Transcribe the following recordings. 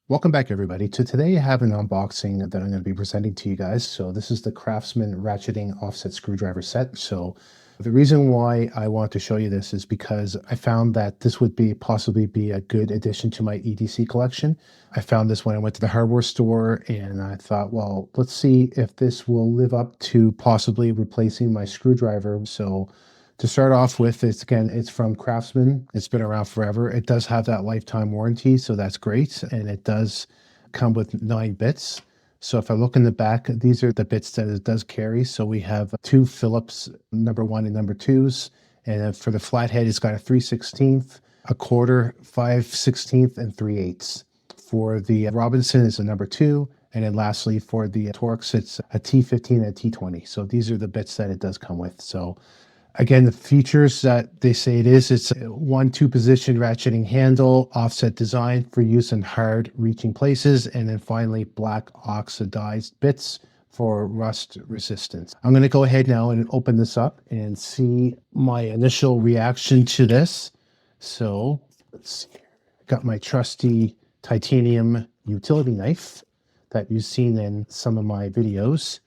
Welcome back, everybody. So today I have an unboxing that I'm going to be presenting to you guys. So this is the Craftsman Ratcheting Offset Screwdriver Set. So the reason why I want to show you this is because I found that this would possibly be a good addition to my EDC collection. I found this when I went to the hardware store and I thought, well, let's see if this will live up to possibly replacing my screwdriver. So to start off with, it's from Craftsman. It's been around forever. It does have that lifetime warranty, so that's great. And it does come with 9 bits. So if I look in the back, these are the bits that it does carry. So we have 2 Phillips number 1 and number 2s. And then for the flathead, it's got a 3/16, a quarter, 5/16, and 3/8. For the Robinson, it's a number 2. And then lastly, for the Torx, it's a T15 and a T20. So these are the bits that it does come with. So again, the features that they say it's a 1-2 position ratcheting handle, offset design for use in hard reaching places, and then finally black oxidized bits for rust resistance. I'm going to go ahead now and open this up and see my initial reaction to this. So let's see. Got my trusty titanium utility knife that you've seen in some of my videos.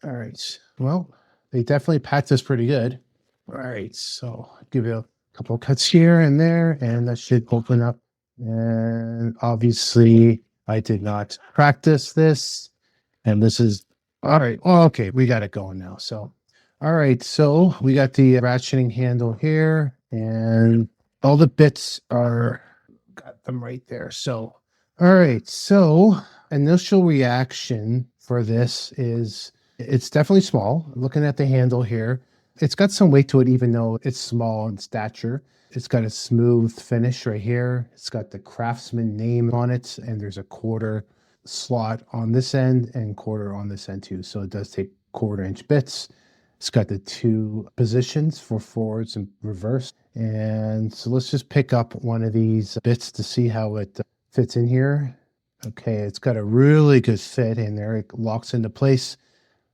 All right. Well, they definitely packed this pretty good. All right, so I'll give you a couple of cuts here and there, and that should open up. And obviously, I did not practice this, and this is all right. Oh, okay, we got it going now. So, all right, so we got the ratcheting handle here, and all the bits got them right there. So, all right, so initial reaction for this is it's definitely small. Looking at the handle here, it's got some weight to it, even though it's small in stature. It's got a smooth finish right here. It's got the Craftsman name on it, and there's a quarter slot on this end and quarter on this end too. So it does take 1/4 inch bits. It's got the 2 positions for forwards and reverse. And so let's just pick up one of these bits to see how it fits in here. Okay, it's got a really good fit in there. It locks into place.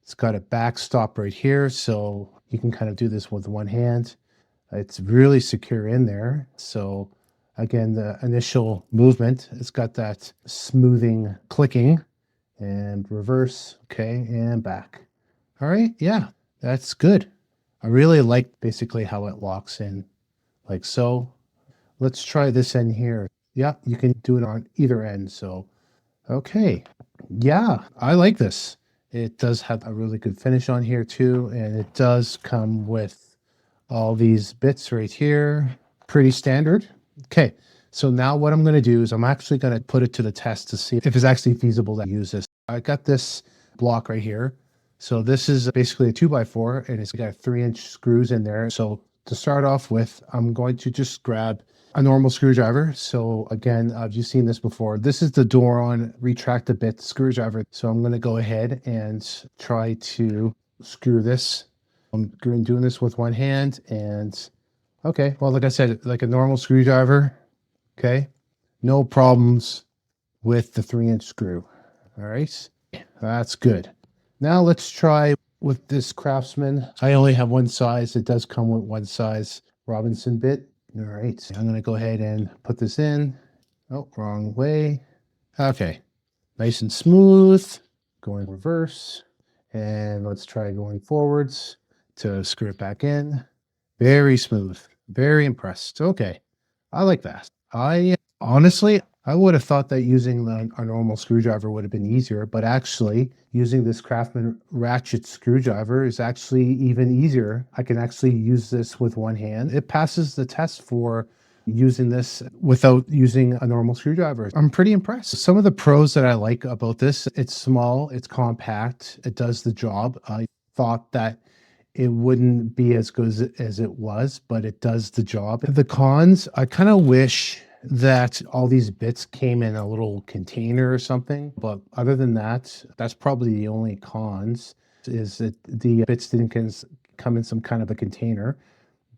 It's got a backstop right here, so you can kind of do this with one hand. It's really secure in there. So again, the initial movement, it's got that smoothing clicking and reverse, okay, and back. All right, yeah, that's good. I really like basically how it locks in like so. Let's try this end here. Yeah, you can do it on either end. So, okay, yeah, I like this. It does have a really good finish on here too, and it does come with all these bits right here. Pretty standard. Okay, so now what I'm going to do is I'm actually going to put it to the test to see if it's actually feasible to use this. I got this block right here. So this is basically a 2x4, and it's got 3-inch screws in there. So to start off with, I'm going to just grab a normal screwdriver. So again, you've seen this before. This is the Doron retract-a-bit screwdriver. So I'm going to go ahead and try to screw this. I'm doing this with one hand, and okay, well, like I said, like a normal screwdriver, okay, no problems with the 3-inch screw. All right, that's good. Now let's try with this Craftsman. I only have one size. It does come with one size Robinson bit. All right, I'm going to go ahead and put this in. Oh, wrong way. Okay, nice and smooth. Going reverse. And let's try going forwards to screw it back in. Very smooth. Very impressed. Okay, I like that. I honestly, I would have thought that using a normal screwdriver would have been easier, but actually using this Craftsman ratchet screwdriver is actually even easier. I can actually use this with one hand. It passes the test for using this without using a normal screwdriver. I'm pretty impressed. Some of the pros that I like about this, it's small, it's compact, it does the job. I thought that it wouldn't be as good as it was, but it does the job. The cons, I kind of wish that all these bits came in a little container or something. But other than that, that's probably the only cons, is that the bits didn't come in some kind of a container.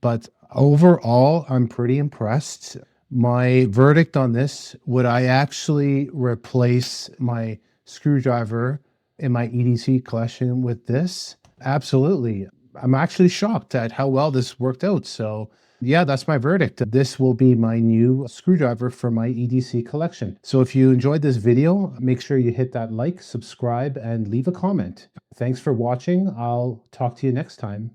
But overall, I'm pretty impressed. My verdict on this, would I actually replace my screwdriver in my EDC collection with this? Absolutely. I'm actually shocked at how well this worked out. So Yeah, that's my verdict. This will be my new screwdriver for my EDC collection. So if you enjoyed this video, make sure you hit that like, subscribe, and leave a comment. Thanks for watching. I'll talk to you next time.